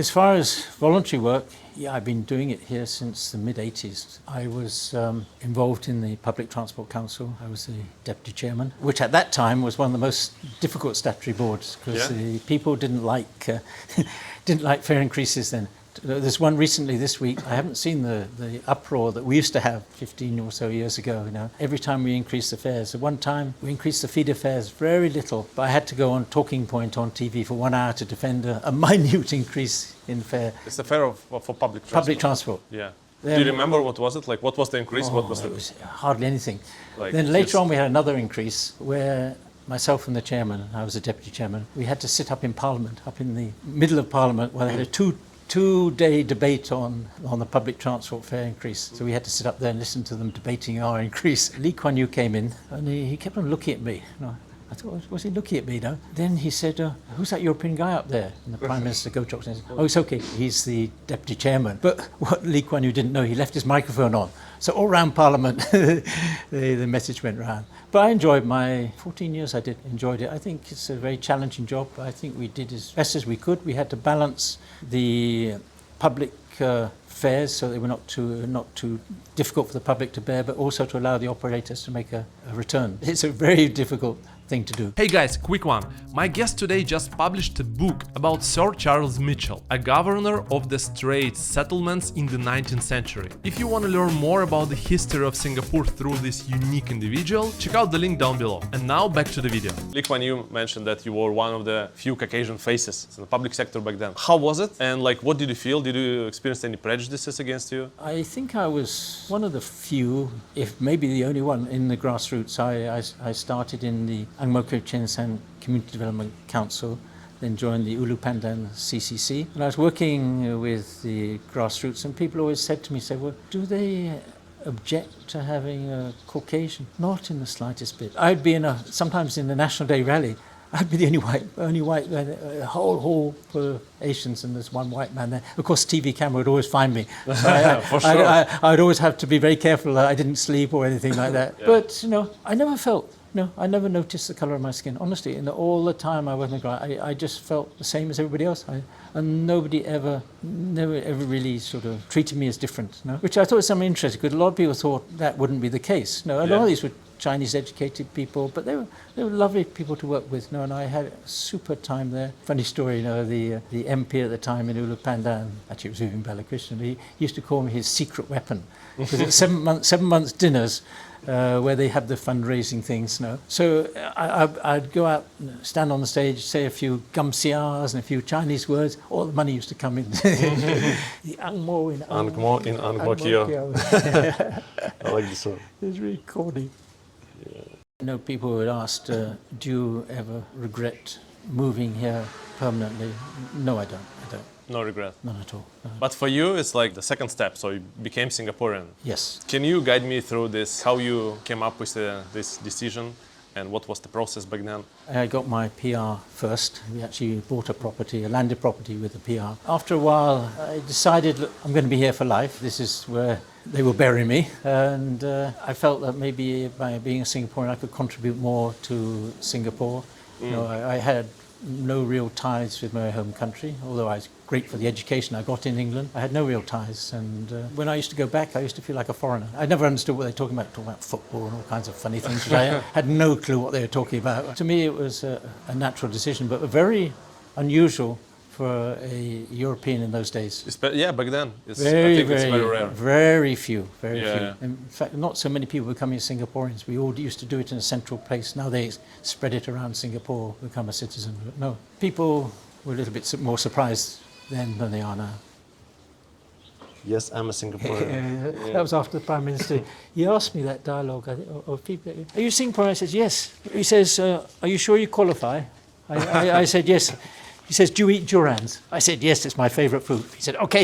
As far as voluntary work, yeah, I've been doing it here since the mid-80s. I was involved in the Public Transport Council. I was the deputy chairman, which at that time was one of the most difficult statutory boards because the people didn't like fare increases then. There's one recently this week. I haven't seen the uproar that we used to have 15 or so years ago. You know, every time we increased the fares. At one time we increased the feeder fares very little, but I had to go on talking point on TV for 1 hour to defend a minute increase in fare. It's the fare for public transport. Public transport. Yeah. Do you remember what was it? Like, what was the increase? What was it? Was hardly anything. Like, then later on we had another increase where myself and the chairman, I was the deputy chairman, we had to sit up in Parliament, up in the middle of Parliament, where they had a two-day debate on the public transport fare increase. So we had to sit up there and listen to them debating our increase. Lee Kuan Yew came in and he kept on looking at me. I thought, was he looking at me now? Then he said, who's that European guy up there? And the Prime Minister Gochok said, oh, it's okay, he's the deputy chairman. But what Lee Kuan Yew didn't know, he left his microphone on. So all around Parliament, the message went round. But I enjoyed my 14 years, I enjoyed it. I think it's a very challenging job. I think we did as best as we could. We had to balance the public fares so they were not too difficult for the public to bear, but also to allow the operators to make a return. It's a very difficult thing to do. Hey guys, quick one. My guest today just published a book about Sir Charles Mitchell, a governor of the Straits Settlements in the 19th century. If you want to learn more about the history of Singapore through this unique individual, check out the link down below. And now back to the video. Lee Kuan Yew mentioned that you were one of the few Caucasian faces in the public sector back then. How was it? And like, what did you feel? Did you experience any prejudices against you? I think I was one of the few, if maybe the only one, in the grassroots. I started in the Ang Mo Kio Chen San Community Development Council, then joined the Ulu Pandan CCC. And I was working with the grassroots, and people always said to me, well, do they object to having a Caucasian? Not in the slightest bit. I'd be sometimes in the National Day rally, I'd be the only white, a whole hall full of Asians, and there's one white man there. Of course, TV camera would always find me. So For sure. I'd always have to be very careful that I didn't sleep or anything like that. Yeah. But, I never noticed the colour of my skin. Honestly, all the time I was in the grass, I just felt the same as everybody else. And nobody never ever really sort of treated me as different. Which I thought was something interesting, because a lot of people thought that wouldn't be the case. A lot of these were Chinese educated people, but they were lovely people to work with. And I had a super time there. Funny story, the MP at the time in Ulu Pandan, actually it was Uvin Balakrishnan, he used to call me his secret weapon, because at 7 months dinners, where they have the fundraising things. So I'd go out, stand on the stage, say a few gamsias and a few Chinese words. All the money used to come in. The Ang Mo in Ang Mo Kio. I like this one. It's really corny. Yeah. People would ask, do you ever regret moving here permanently? No, I don't. No regret? None at all. No. But for you, it's like the second step, so you became Singaporean. Yes. Can you guide me through this, how you came up with this decision, and what was the process back then? I got my PR first. We actually bought a landed property with a PR. After a while, I decided, look, I'm going to be here for life. This is where they will bury me. And I felt that maybe by being a Singaporean, I could contribute more to Singapore. I had no real ties with my home country, although I was great for the education I got in England. I had no real ties, and when I used to go back, I used to feel like a foreigner. I never understood what they were talking about football and all kinds of funny things, which I had no clue what they were talking about. To me, it was a natural decision, but very unusual for a European in those days. Yeah, back then. It's very rare. Very few. In fact, not so many people becoming Singaporeans. We all used to do it in a central place. Now they spread it around Singapore, become a citizen. But no, people were a little bit more surprised then than they are now. Yes, I'm a Singaporean. That was after the Prime Minister. He asked me that dialogue. Of people, are you Singaporean? I said, yes. He says, are you sure you qualify? I said, yes. He says, do you eat durians? I said, yes, it's my favourite fruit. He said, okay.